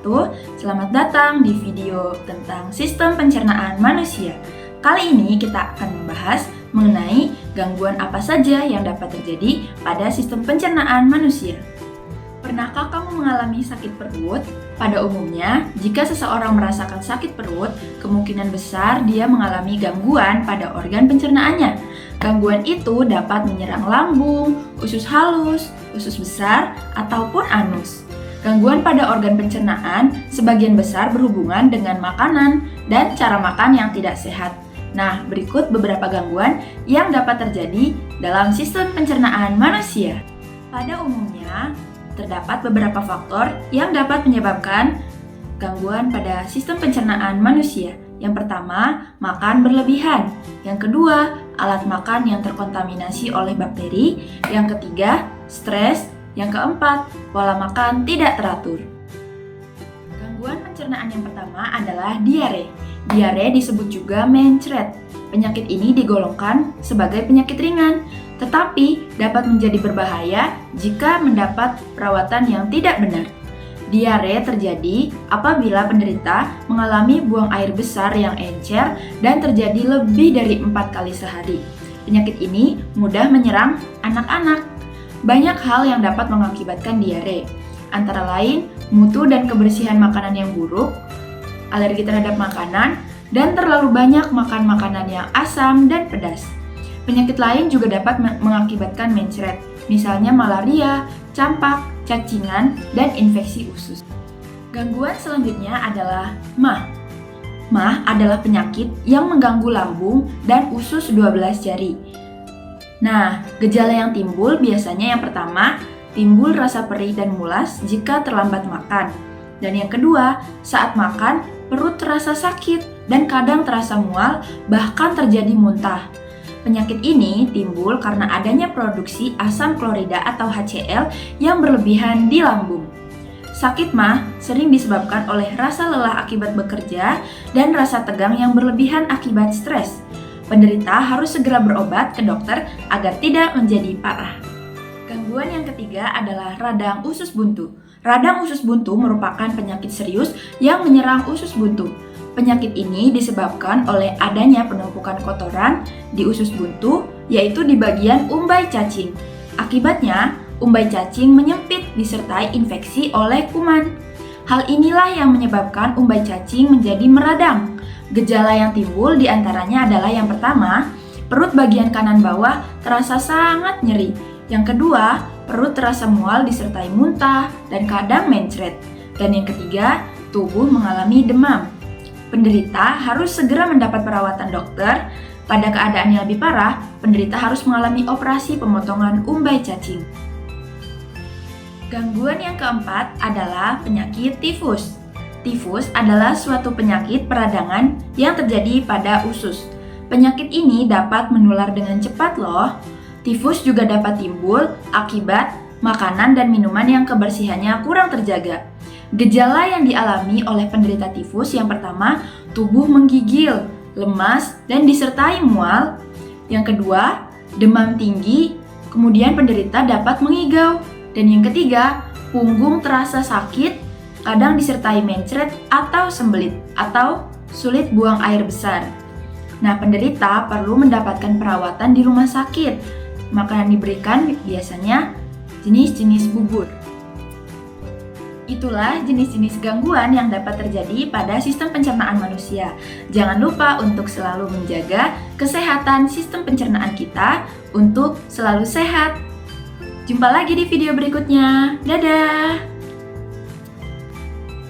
wabarakatuh. Selamat datang di video tentang sistem pencernaan manusia. Kali ini kita akan membahas mengenai gangguan apa saja yang dapat terjadi pada sistem pencernaan manusia. Pernahkah kamu mengalami sakit perut? Pada umumnya, jika seseorang merasakan sakit perut, kemungkinan besar dia mengalami gangguan pada organ pencernaannya. Gangguan itu dapat menyerang lambung, usus halus, usus besar, ataupun anus. Gangguan pada organ pencernaan sebagian besar berhubungan dengan makanan dan cara makan yang tidak sehat. Nah, berikut beberapa gangguan yang dapat terjadi dalam sistem pencernaan manusia. Pada umumnya, terdapat beberapa faktor yang dapat menyebabkan gangguan pada sistem pencernaan manusia. Yang pertama, makan berlebihan. Yang kedua, alat makan yang terkontaminasi oleh bakteri. Yang ketiga, stres. Yang keempat, pola makan tidak teratur. Gangguan pencernaan yang pertama adalah diare. Diare disebut juga mencret. Penyakit ini digolongkan sebagai penyakit ringan, tetapi dapat menjadi berbahaya jika mendapat perawatan yang tidak benar. Diare terjadi apabila penderita mengalami buang air besar yang encer dan terjadi lebih dari 4 kali sehari. Penyakit ini mudah menyerang anak-anak. Banyak hal yang dapat mengakibatkan diare, antara lain mutu dan kebersihan makanan yang buruk, alergi terhadap makanan, dan terlalu banyak makan makanan yang asam dan pedas. Penyakit lain juga dapat mengakibatkan mencret, misalnya malaria, campak, cacingan, dan infeksi usus. Gangguan selanjutnya adalah MAH. MAH adalah penyakit yang mengganggu lambung dan usus 12 jari. Nah, gejala yang timbul biasanya yang pertama, timbul rasa perih dan mulas jika terlambat makan. Dan yang kedua, saat makan, perut terasa sakit dan kadang terasa mual, bahkan terjadi muntah. Penyakit ini timbul karena adanya produksi asam klorida atau HCl yang berlebihan di lambung. Sakit MAH sering disebabkan oleh rasa lelah akibat bekerja dan rasa tegang yang berlebihan akibat stres. Penderita harus segera berobat ke dokter agar tidak menjadi parah. Gangguan yang ketiga adalah radang usus buntu. Radang usus buntu merupakan penyakit serius yang menyerang usus buntu. Penyakit ini disebabkan oleh adanya penumpukan kotoran di usus buntu, yaitu di bagian umbai cacing. Akibatnya, umbai cacing menyempit disertai infeksi oleh kuman. Hal inilah yang menyebabkan umbai cacing menjadi meradang. Gejala yang timbul diantaranya adalah yang pertama, perut bagian kanan bawah terasa sangat nyeri. Yang kedua, perut terasa mual disertai muntah dan kadang mencret. Dan yang ketiga, tubuh mengalami demam. Penderita harus segera mendapat perawatan dokter. Pada keadaan yang lebih parah, penderita harus mengalami operasi pemotongan umbai cacing. Gangguan yang keempat adalah penyakit tifus. Tifus adalah suatu penyakit peradangan yang terjadi pada usus. Penyakit ini dapat menular dengan cepat loh. Tifus juga dapat timbul akibat makanan dan minuman yang kebersihannya kurang terjaga. Gejala yang dialami oleh penderita tifus yang pertama, tubuh menggigil, lemas, dan disertai mual. Yang kedua, demam tinggi, kemudian penderita dapat mengigau. Dan yang ketiga, punggung terasa sakit, kadang disertai mencret atau sembelit, atau sulit buang air besar. Nah, penderita perlu mendapatkan perawatan di rumah sakit. Makanan diberikan biasanya jenis-jenis bubur. Itulah jenis-jenis gangguan yang dapat terjadi pada sistem pencernaan manusia. Jangan lupa untuk selalu menjaga kesehatan sistem pencernaan kita untuk selalu sehat. Jumpa lagi di video berikutnya. Dadah!